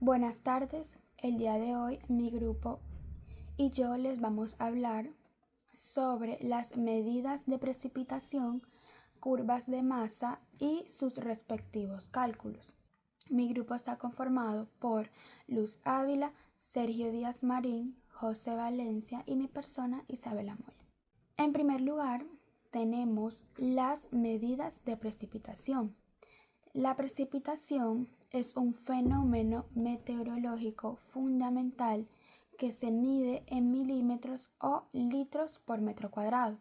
Buenas tardes, el día de hoy mi grupo y yo les vamos a hablar sobre las medidas de precipitación, curvas de masa y sus respectivos cálculos. Mi grupo está conformado por Luz Ávila, Sergio Díaz Marín, José Valencia y mi persona Isabela Moya. En primer lugar, tenemos las medidas de precipitación. La precipitación es un fenómeno meteorológico fundamental que se mide en milímetros o litros por metro cuadrado,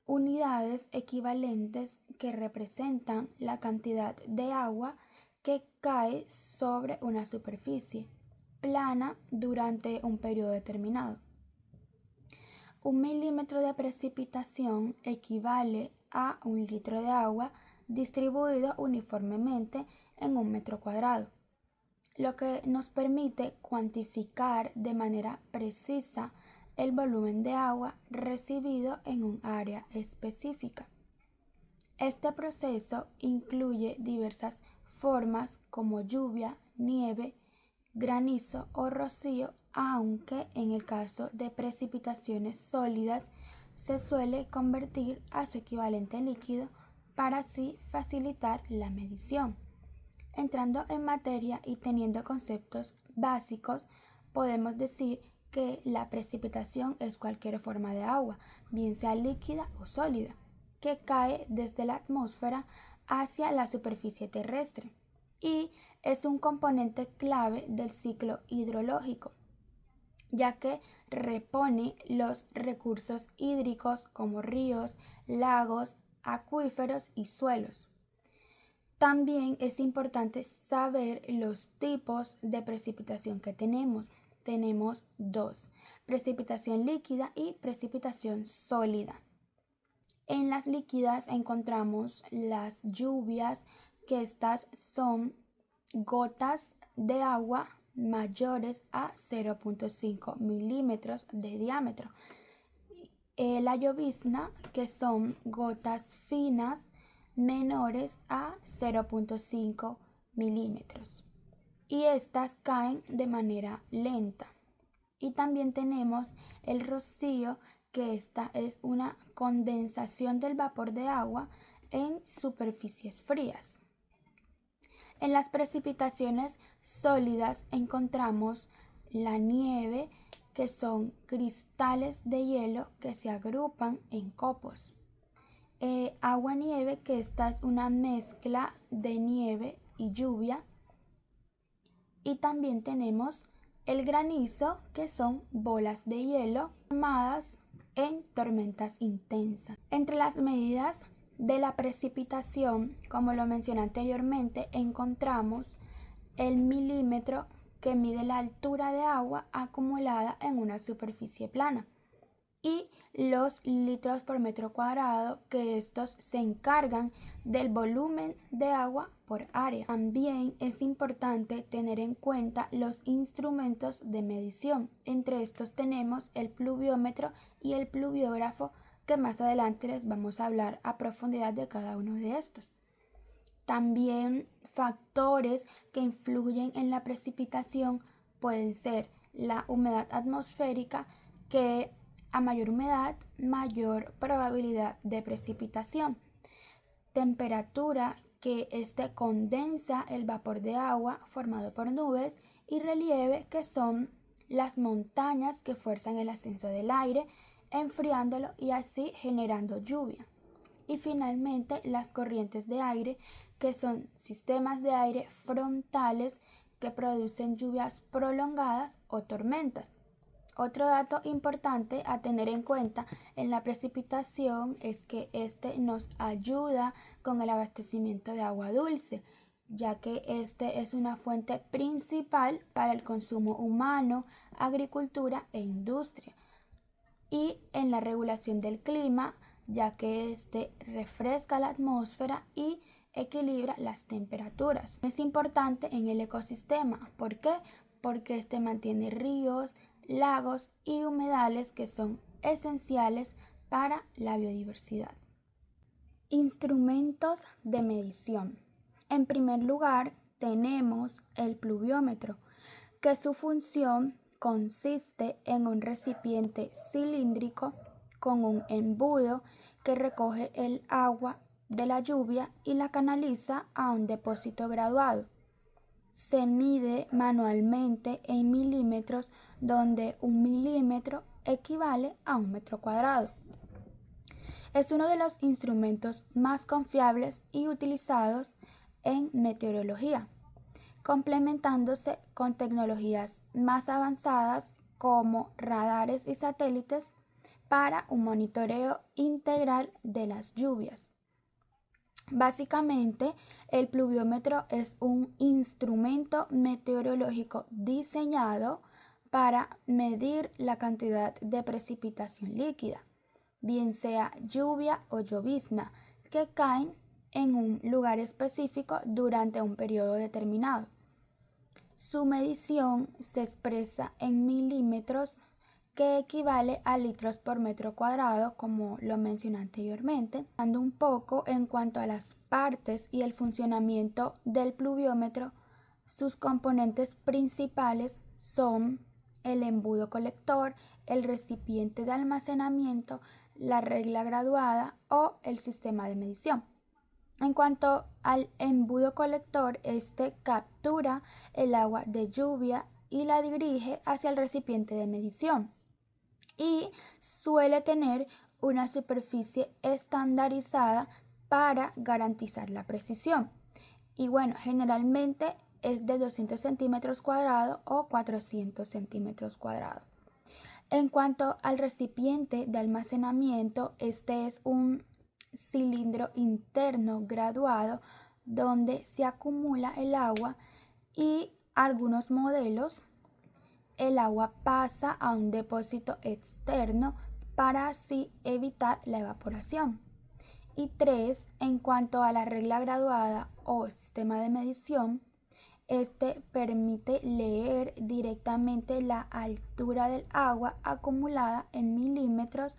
unidades equivalentes que representan la cantidad de agua que cae sobre una superficie plana durante un periodo determinado. Un milímetro de precipitación equivale a un litro de agua distribuido uniformemente en un metro cuadrado, lo que nos permite cuantificar de manera precisa el volumen de agua recibido en un área específica. Este proceso incluye diversas formas como lluvia, nieve, granizo o rocío, aunque en el caso de precipitaciones sólidas se suele convertir a su equivalente líquido para así facilitar la medición. Entrando en materia y teniendo conceptos básicos, podemos decir que la precipitación es cualquier forma de agua, bien sea líquida o sólida, que cae desde la atmósfera hacia la superficie terrestre y es un componente clave del ciclo hidrológico, ya que repone los recursos hídricos como ríos, lagos, acuíferos y suelos. También es importante saber los tipos de precipitación que tenemos. Tenemos dos: precipitación líquida y precipitación sólida. En las líquidas encontramos las lluvias, que estas son gotas de agua mayores a 0.5 milímetros de diámetro. La llovizna, que son gotas finas menores a 0.5 milímetros. Y estas caen de manera lenta. Y también tenemos el rocío, que esta es una condensación del vapor de agua en superficies frías. En las precipitaciones sólidas encontramos la nieve, que son cristales de hielo que se agrupan en copos. Agua-nieve, que esta es una mezcla de nieve y lluvia. Y también tenemos el granizo, que son bolas de hielo formadas en tormentas intensas. Entre las medidas de la precipitación, como lo mencioné anteriormente, encontramos el milímetro, que mide la altura de agua acumulada en una superficie plana, y los litros por metro cuadrado, que estos se encargan del volumen de agua por área. También es importante tener en cuenta los instrumentos de medición. Entre estos tenemos el pluviómetro y el pluviógrafo, que más adelante les vamos a hablar a profundidad de cada uno de estos. También factores que influyen en la precipitación pueden ser la humedad atmosférica, que a mayor humedad, mayor probabilidad de precipitación. Temperatura, que condensa el vapor de agua formado por nubes. Y relieve, que son las montañas que fuerzan el ascenso del aire, enfriándolo y así generando lluvia. Y finalmente las corrientes de aire, que son sistemas de aire frontales que producen lluvias prolongadas o tormentas. Otro dato importante a tener en cuenta en la precipitación es que nos ayuda con el abastecimiento de agua dulce, ya que es una fuente principal para el consumo humano, agricultura e industria. Y en la regulación del clima, ya que refresca la atmósfera y equilibra las temperaturas. Es importante en el ecosistema. ¿Por qué? Porque mantiene ríos, lagos y humedales, que son esenciales para la biodiversidad. Instrumentos de medición. En primer lugar, tenemos el pluviómetro, que su función consiste en un recipiente cilíndrico con un embudo que recoge el agua de la lluvia y la canaliza a un depósito graduado. Se mide manualmente en milímetros, donde 1 milímetro equivale a 1 metro cuadrado. Es uno de los instrumentos más confiables y utilizados en meteorología, complementándose con tecnologías más avanzadas como radares y satélites para un monitoreo integral de las lluvias. Básicamente, el pluviómetro es un instrumento meteorológico diseñado para medir la cantidad de precipitación líquida, bien sea lluvia o llovizna, que caen en un lugar específico durante un periodo determinado. Su medición se expresa en milímetros, que equivale a litros por metro cuadrado, como lo mencioné anteriormente. Hablando un poco en cuanto a las partes y el funcionamiento del pluviómetro, sus componentes principales son el embudo colector, el recipiente de almacenamiento, la regla graduada o el sistema de medición. En cuanto al embudo colector, este captura el agua de lluvia y la dirige hacia el recipiente de medición, y suele tener una superficie estandarizada para garantizar la precisión. Y bueno, generalmente es de 200 centímetros cuadrados o 400 centímetros cuadrados. En cuanto al recipiente de almacenamiento, este es un cilindro interno graduado donde se acumula el agua, y algunos modelos el agua pasa a un depósito externo para así evitar la evaporación. Y 3, en cuanto a la regla graduada o sistema de medición, este permite leer directamente la altura del agua acumulada en milímetros,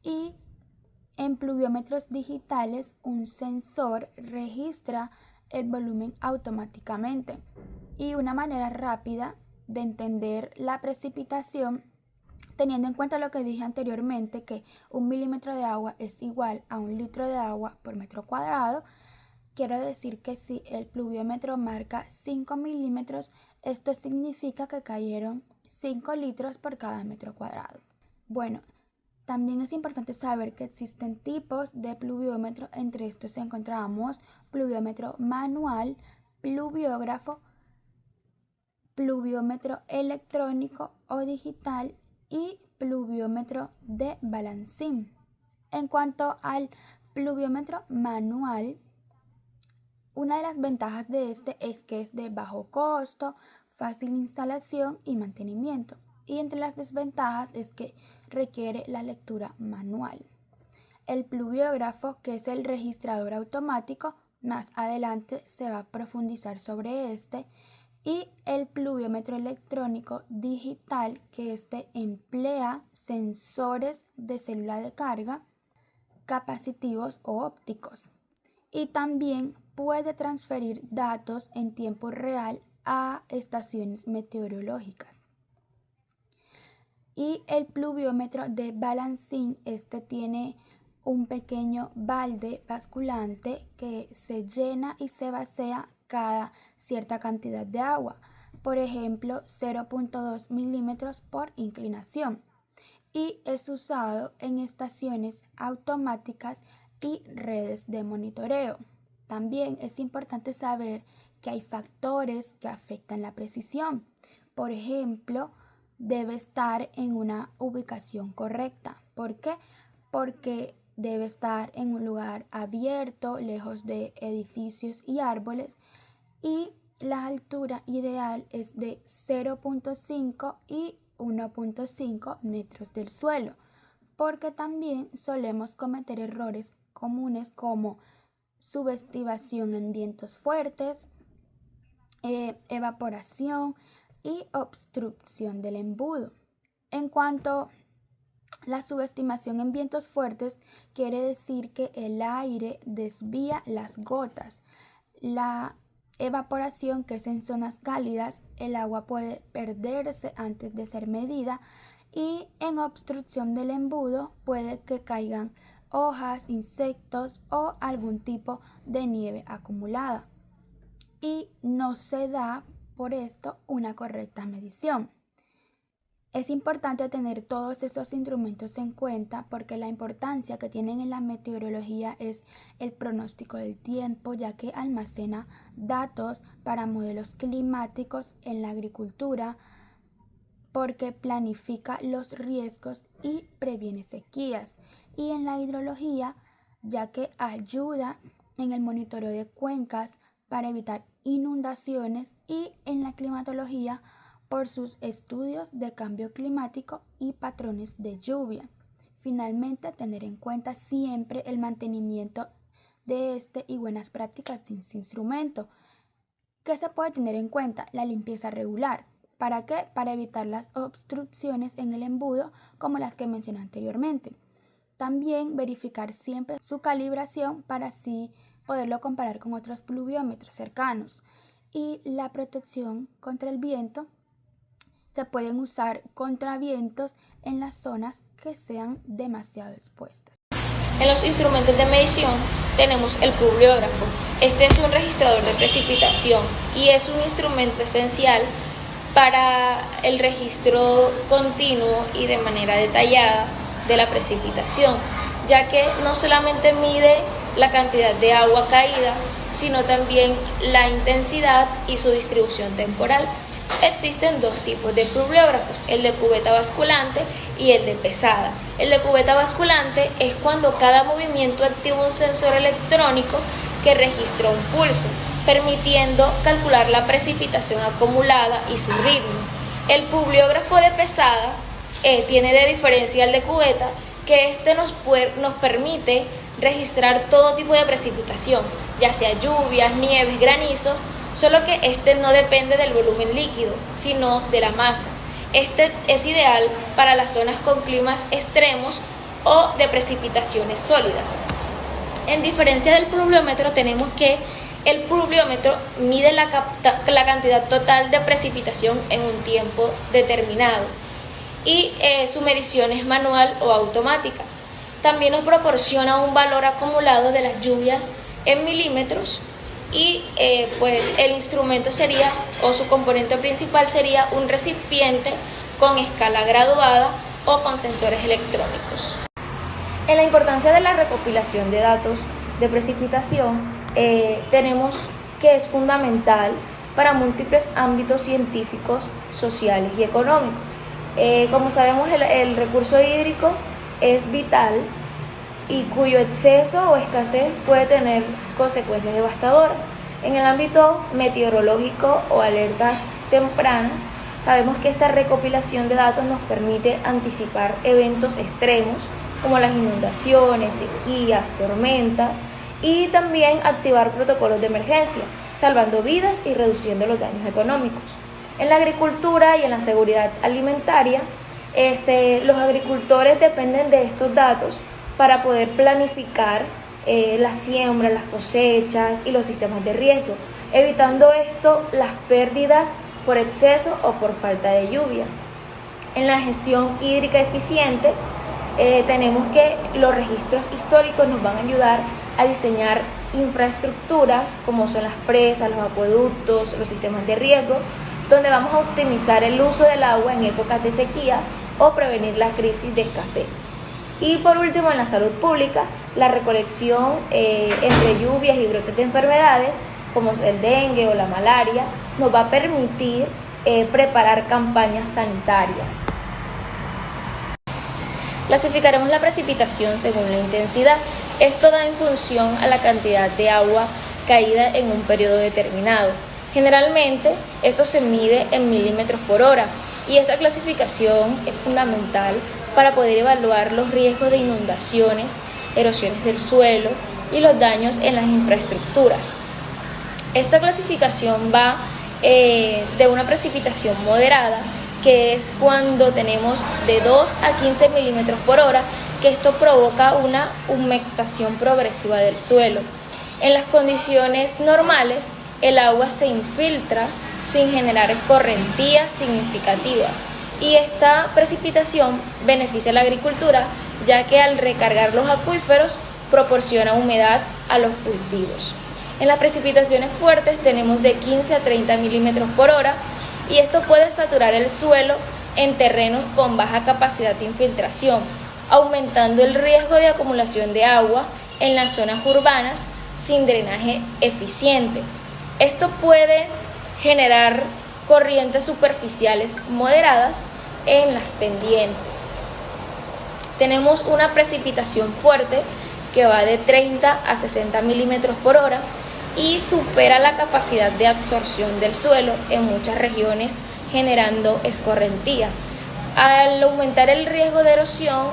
y en pluviómetros digitales un sensor registra el volumen automáticamente. Y una manera rápida de entender la precipitación, teniendo en cuenta lo que dije anteriormente, que 1 milímetro de agua es igual a 1 litro de agua por metro cuadrado, quiero decir que si el pluviómetro marca 5 milímetros, esto significa que cayeron 5 litros por cada metro cuadrado. Bueno, también es importante saber que existen tipos de pluviómetro. Entre estos encontramos pluviómetro manual, pluviógrafo, pluviómetro electrónico o digital y pluviómetro de balancín. En cuanto al pluviómetro manual, una de las ventajas de este es que es de bajo costo, fácil instalación y mantenimiento. Y entre las desventajas es que requiere la lectura manual. El pluviógrafo, que es el registrador automático, más adelante se va a profundizar sobre este. Y el pluviómetro electrónico digital, que este emplea sensores de célula de carga, capacitivos o ópticos. Y también puede transferir datos en tiempo real a estaciones meteorológicas. Y el pluviómetro de balancín, este tiene un pequeño balde basculante que se llena y se vacía cada cierta cantidad de agua, por ejemplo 0.2 milímetros por inclinación, y es usado en estaciones automáticas y redes de monitoreo. También es importante saber que hay factores que afectan la precisión. Por ejemplo, debe estar en una ubicación correcta. ¿Por qué? Porque debe estar en un lugar abierto, lejos de edificios y árboles, y la altura ideal es de 0.5 y 1.5 metros del suelo, porque también solemos cometer errores comunes como subestimación en vientos fuertes, evaporación y obstrucción del embudo. En cuanto la subestimación en vientos fuertes, quiere decir que el aire desvía las gotas. La evaporación, que es en zonas cálidas, el agua puede perderse antes de ser medida, y en obstrucción del embudo puede que caigan hojas, insectos o algún tipo de nieve acumulada, y no se da por esto una correcta medición. Es importante tener todos estos instrumentos en cuenta porque la importancia que tienen en la meteorología es el pronóstico del tiempo, ya que almacena datos para modelos climáticos en la agricultura, porque planifica los riesgos y previene sequías, y en la hidrología, ya que ayuda en el monitoreo de cuencas para evitar inundaciones, y en la climatología por sus estudios de cambio climático y patrones de lluvia. Finalmente, tener en cuenta siempre el mantenimiento de este y buenas prácticas de este instrumento. ¿Qué se puede tener en cuenta? La limpieza regular. ¿Para qué? Para evitar las obstrucciones en el embudo como las que mencioné anteriormente. También verificar siempre su calibración para así poderlo comparar con otros pluviómetros cercanos. Y la protección contra el viento. Se pueden usar contravientos en las zonas que sean demasiado expuestas. En los instrumentos de medición tenemos el pluviógrafo. Este es un registrador de precipitación y es un instrumento esencial para el registro continuo y de manera detallada de la precipitación, ya que no solamente mide la cantidad de agua caída, sino también la intensidad y su distribución temporal. Existen dos tipos de pluviógrafos, el de cubeta basculante y el de pesada. El de cubeta basculante es cuando cada movimiento activa un sensor electrónico que registra un pulso, permitiendo calcular la precipitación acumulada y su ritmo. El pluviógrafo de pesada tiene de diferencia al de cubeta que este nos permite registrar todo tipo de precipitación, ya sea lluvias, nieves, granizos, solo que este no depende del volumen líquido, sino de la masa. Este es ideal para las zonas con climas extremos o de precipitaciones sólidas. En diferencia del pluviómetro, tenemos que el pluviómetro mide la cantidad total de precipitación en un tiempo determinado y su medición es manual o automática. También nos proporciona un valor acumulado de las lluvias en milímetros y pues el instrumento sería, o su componente principal sería un recipiente con escala graduada o con sensores electrónicos. En la importancia de la recopilación de datos de precipitación, tenemos que es fundamental para múltiples ámbitos científicos, sociales y económicos. Como sabemos, el recurso hídrico es vital y cuyo exceso o escasez puede tener consecuencias devastadoras. En el ámbito meteorológico o alertas tempranas, sabemos que esta recopilación de datos nos permite anticipar eventos extremos como las inundaciones, sequías, tormentas, y también activar protocolos de emergencia, salvando vidas y reduciendo los daños económicos. En la agricultura y en la seguridad alimentaria, los agricultores dependen de estos datos para poder planificar la siembra, las cosechas y los sistemas de riesgo, evitando esto las pérdidas por exceso o por falta de lluvia. En la gestión hídrica eficiente, tenemos que los registros históricos nos van a ayudar a diseñar infraestructuras como son las presas, los acueductos, los sistemas de riego, donde vamos a optimizar el uso del agua en épocas de sequía o prevenir la crisis de escasez. Y por último, en la salud pública, la recolección entre lluvias y brotes de enfermedades como el dengue o la malaria nos va a permitir preparar campañas sanitarias. Clasificaremos la precipitación según la intensidad. Esto da en función a la cantidad de agua caída en un periodo determinado. Generalmente, esto se mide en milímetros por hora y esta clasificación es fundamental para poder evaluar los riesgos de inundaciones, erosiones del suelo y los daños en las infraestructuras. Esta clasificación va de una precipitación moderada, que es cuando tenemos de 2 a 15 milímetros por hora, que esto provoca una humectación progresiva del suelo. En las condiciones normales, el agua se infiltra sin generar escorrentías significativas. Y esta precipitación beneficia a la agricultura, ya que al recargar los acuíferos proporciona humedad a los cultivos. En las precipitaciones fuertes tenemos de 15 a 30 milímetros por hora y esto puede saturar el suelo en terrenos con baja capacidad de infiltración, aumentando el riesgo de acumulación de agua en las zonas urbanas sin drenaje eficiente. Esto puede generar corrientes superficiales moderadas en las pendientes. Tenemos una precipitación fuerte que va de 30 a 60 milímetros por hora y supera la capacidad de absorción del suelo en muchas regiones, generando escorrentía. Al aumentar el riesgo de erosión,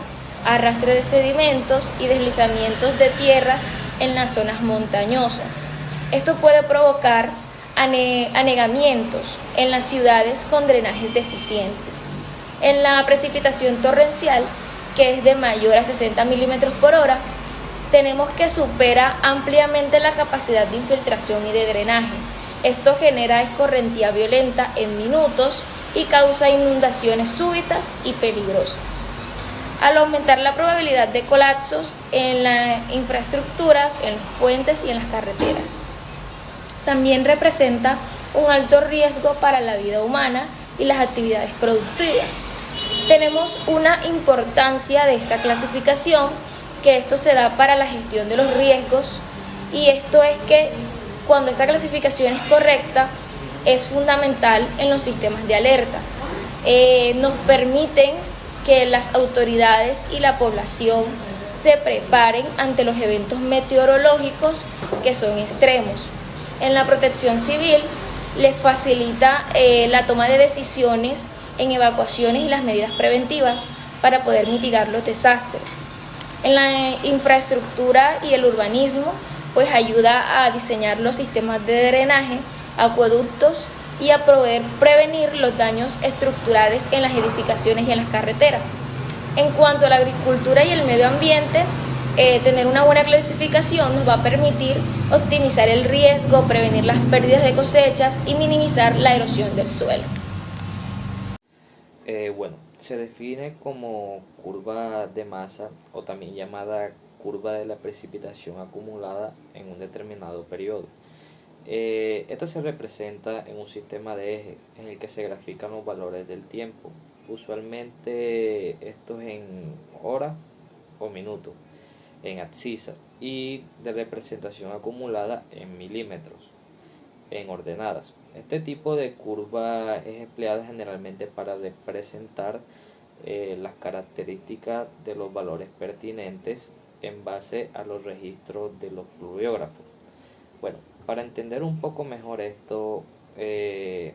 arrastre de sedimentos y deslizamientos de tierras en las zonas montañosas. Esto puede provocar anegamientos en las ciudades con drenajes deficientes. En la precipitación torrencial, que es de mayor a 60 milímetros por hora, tenemos que supera ampliamente la capacidad de infiltración y de drenaje. Esto genera escorrentía violenta en minutos y causa inundaciones súbitas y peligrosas. Al aumentar la probabilidad de colapsos en las infraestructuras, en los puentes y en las carreteras. También representa un alto riesgo para la vida humana y las actividades productivas. Tenemos una importancia de esta clasificación, que esto se da para la gestión de los riesgos, y esto es que cuando esta clasificación es correcta, es fundamental en los sistemas de alerta. Nos permiten que las autoridades y la población se preparen ante los eventos meteorológicos que son extremos. En la protección civil les facilita la toma de decisiones en evacuaciones y las medidas preventivas para poder mitigar los desastres. En la infraestructura y el urbanismo, pues ayuda a diseñar los sistemas de drenaje, acueductos y a poder prevenir los daños estructurales en las edificaciones y en las carreteras. En cuanto a la agricultura y el medio ambiente, tener una buena clasificación nos va a permitir optimizar el riesgo, prevenir las pérdidas de cosechas y minimizar la erosión del suelo. Se define como curva de masa o también llamada curva de la precipitación acumulada en un determinado periodo. Esta se representa en un sistema de ejes en el que se grafican los valores del tiempo, usualmente estos en horas o minutos, en abscisa, y de representación acumulada en milímetros, en ordenadas. Este tipo de curva es empleada generalmente para representar las características de los valores pertinentes en base a los registros de los pluviógrafos. Bueno, para entender un poco mejor esto, es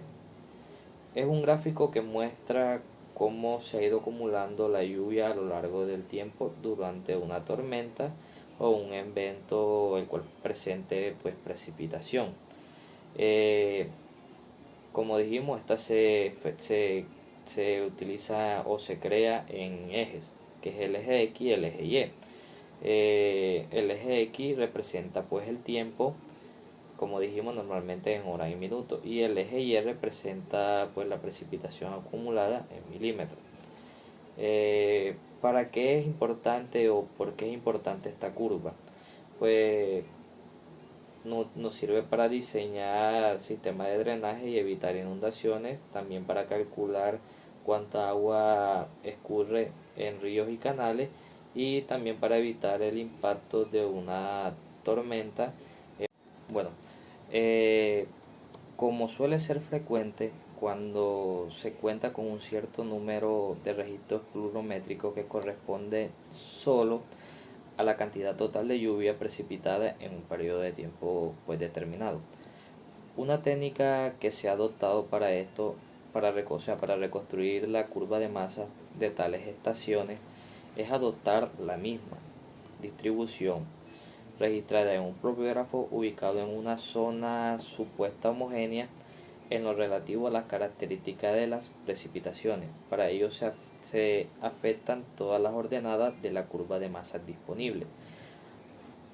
un gráfico que muestra cómo se ha ido acumulando la lluvia a lo largo del tiempo durante una tormenta o un evento el cual presente precipitación. Como dijimos, esta se utiliza o se crea en ejes, que es el eje X y el eje Y. El eje X representa el tiempo, como dijimos, normalmente en horas y minutos, y el eje Y representa la precipitación acumulada en milímetros. ¿Para qué es importante o por qué es importante esta curva? Pues nos sirve para diseñar sistemas de drenaje y evitar inundaciones, también para calcular cuánta agua escurre en ríos y canales, y también para evitar el impacto de una tormenta. Como suele ser frecuente cuando se cuenta con un cierto número de registros pluviométricos que corresponde solo a la cantidad total de lluvia precipitada en un periodo de tiempo determinado. Una técnica que se ha adoptado para esto, para reconstruir la curva de masa de tales estaciones, es adoptar la misma distribución registrada en un pluviógrafo ubicado en una zona supuesta homogénea en lo relativo a las características de las precipitaciones. Para ello se afectan todas las ordenadas de la curva de masa disponible.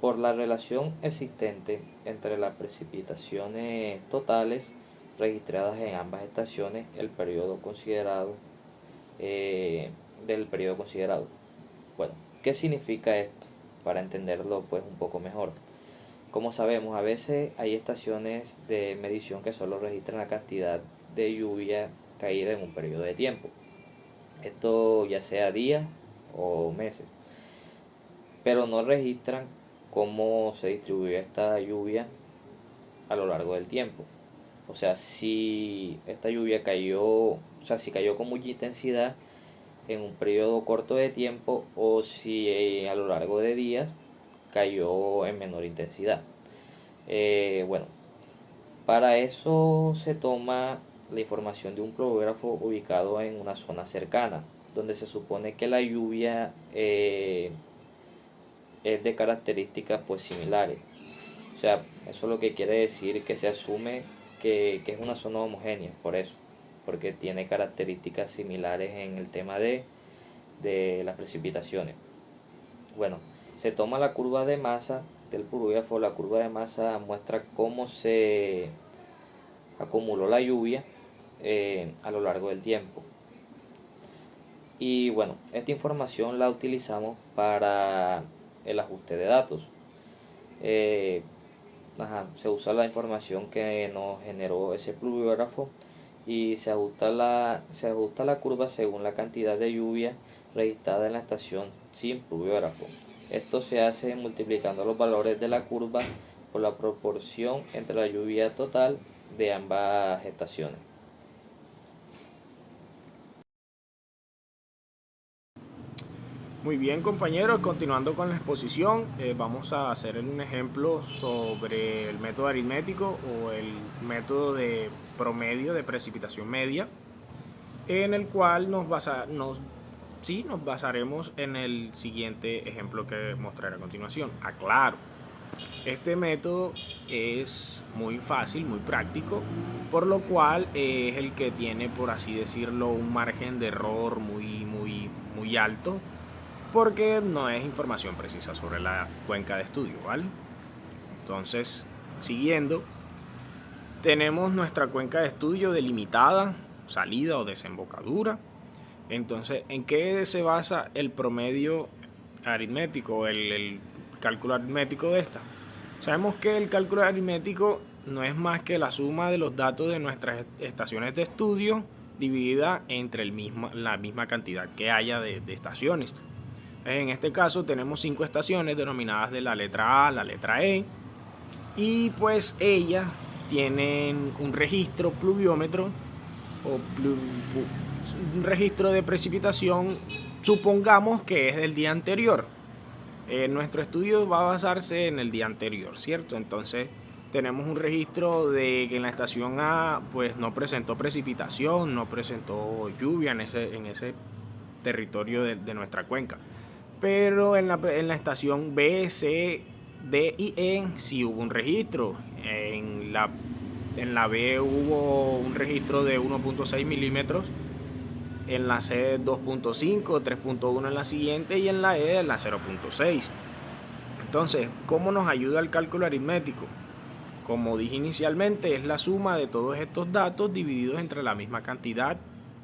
por la relación existente entre las precipitaciones totales registradas en ambas estaciones, el periodo considerado del periodo considerado. Bueno, ¿qué significa esto? Para entenderlo pues un poco mejor. Como sabemos, a veces hay estaciones de medición que solo registran la cantidad de lluvia caída en un periodo de tiempo. Esto ya sea días o meses, pero no registran cómo se distribuyó esta lluvia a lo largo del tiempo. O sea, si esta lluvia cayó, si cayó con mucha intensidad en un periodo corto de tiempo, o si a lo largo de días cayó en menor intensidad. Bueno, para eso se toma la información de un pluviógrafo ubicado en una zona cercana, donde se supone que la lluvia es de características pues similares. O sea, eso lo que quiere decir que se asume que es una zona homogénea, por eso, porque tiene características similares en el tema de las precipitaciones. Bueno, se toma la curva de masa del pluviógrafo. La curva de masa muestra cómo se acumuló la lluvia a lo largo del tiempo. Y bueno, esta información la utilizamos para el ajuste de datos. Se usa la información que nos generó ese pluviógrafo y se ajusta la curva según la cantidad de lluvia registrada en la estación sin pluviógrafo. Esto se hace multiplicando los valores de la curva por la proporción entre la lluvia total de ambas estaciones. Muy bien, compañeros, continuando con la exposición, vamos a hacer un ejemplo sobre el método aritmético o el método de promedio de precipitación media, en el cual nos basaremos en el siguiente ejemplo que mostraré a continuación. Aclaro, este método es muy fácil, muy práctico, por lo cual es el que tiene, por así decirlo, un margen de error muy alto, porque no es información precisa sobre la cuenca de estudio, ¿vale? Entonces, siguiendo, tenemos nuestra cuenca de estudio delimitada, salida o desembocadura. Entonces, ¿en qué se basa el promedio aritmético, el cálculo aritmético de esta? Sabemos que el cálculo aritmético no es más que la suma de los datos de nuestras estaciones de estudio dividida entre la misma cantidad que haya de estaciones. En este caso tenemos 5 estaciones denominadas de la letra A a la letra E, y pues ellas tienen un registro pluviómetro o un registro de precipitación, supongamos que es del día anterior. Nuestro estudio va a basarse en el día anterior, ¿cierto? Entonces tenemos un registro de que en la estación A pues no presentó precipitación, no presentó lluvia en ese territorio de nuestra cuenca. Pero en la estación B, C, D y E sí hubo un registro. En la B hubo un registro de 1.6 milímetros, en la C 2.5, 3.1 en la siguiente y en la E en la 0.6. Entonces, ¿cómo nos ayuda el cálculo aritmético? Como dije inicialmente, es la suma de todos estos datos divididos entre la misma cantidad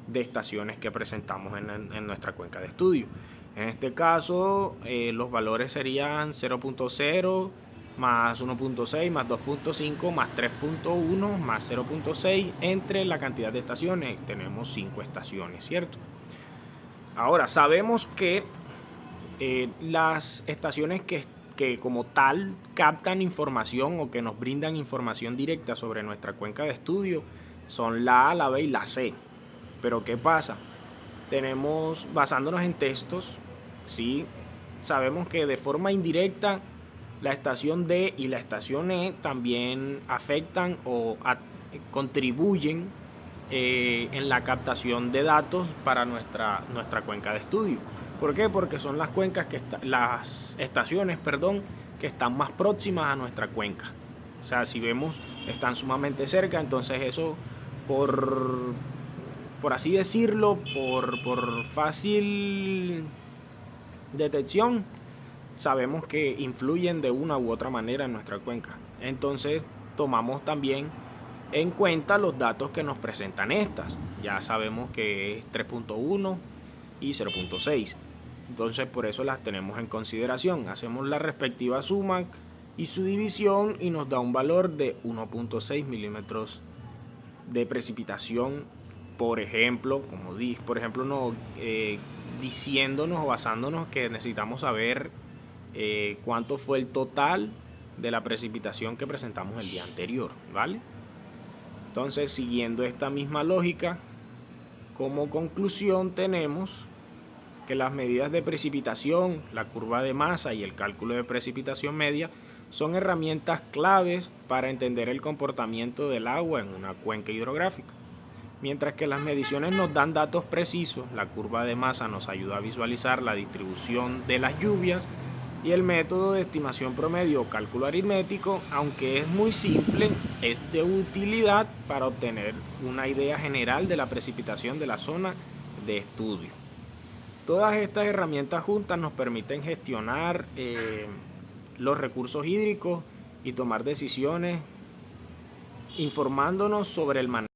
de estaciones que presentamos en nuestra cuenca de estudio. En este caso, los valores serían 0.0 más 1.6 más 2.5 más 3.1 más 0.6 entre la cantidad de estaciones. Tenemos 5 estaciones, ¿cierto? Ahora, sabemos que las estaciones que como tal captan información o que nos brindan información directa sobre nuestra cuenca de estudio son la A, la B y la C. Pero ¿qué pasa? Basándonos en textos, ¿sí? Sabemos que de forma indirecta la estación D y la estación E también afectan o contribuyen en la captación de datos para nuestra cuenca de estudio. ¿Por qué? Porque son las estaciones que están más próximas a nuestra cuenca. O sea, si vemos, están sumamente cerca, entonces eso por así decirlo, por fácil detección, sabemos que influyen de una u otra manera en nuestra cuenca. Entonces tomamos también en cuenta los datos que nos presentan estas. Ya sabemos que es 3.1 y 0.6. Entonces por eso las tenemos en consideración. Hacemos la respectiva suma y su división y nos da un valor de 1.6 milímetros de precipitación, por ejemplo, diciéndonos o basándonos que necesitamos saber cuánto fue el total de la precipitación que presentamos el día anterior, ¿vale? Entonces, siguiendo esta misma lógica, como conclusión tenemos que las medidas de precipitación, la curva de masa y el cálculo de precipitación media son herramientas claves para entender el comportamiento del agua en una cuenca hidrográfica. Mientras que las mediciones nos dan datos precisos, la curva de masa nos ayuda a visualizar la distribución de las lluvias y el método de estimación promedio o cálculo aritmético, aunque es muy simple, es de utilidad para obtener una idea general de la precipitación de la zona de estudio. Todas estas herramientas juntas nos permiten gestionar los recursos hídricos y tomar decisiones informándonos sobre el manejo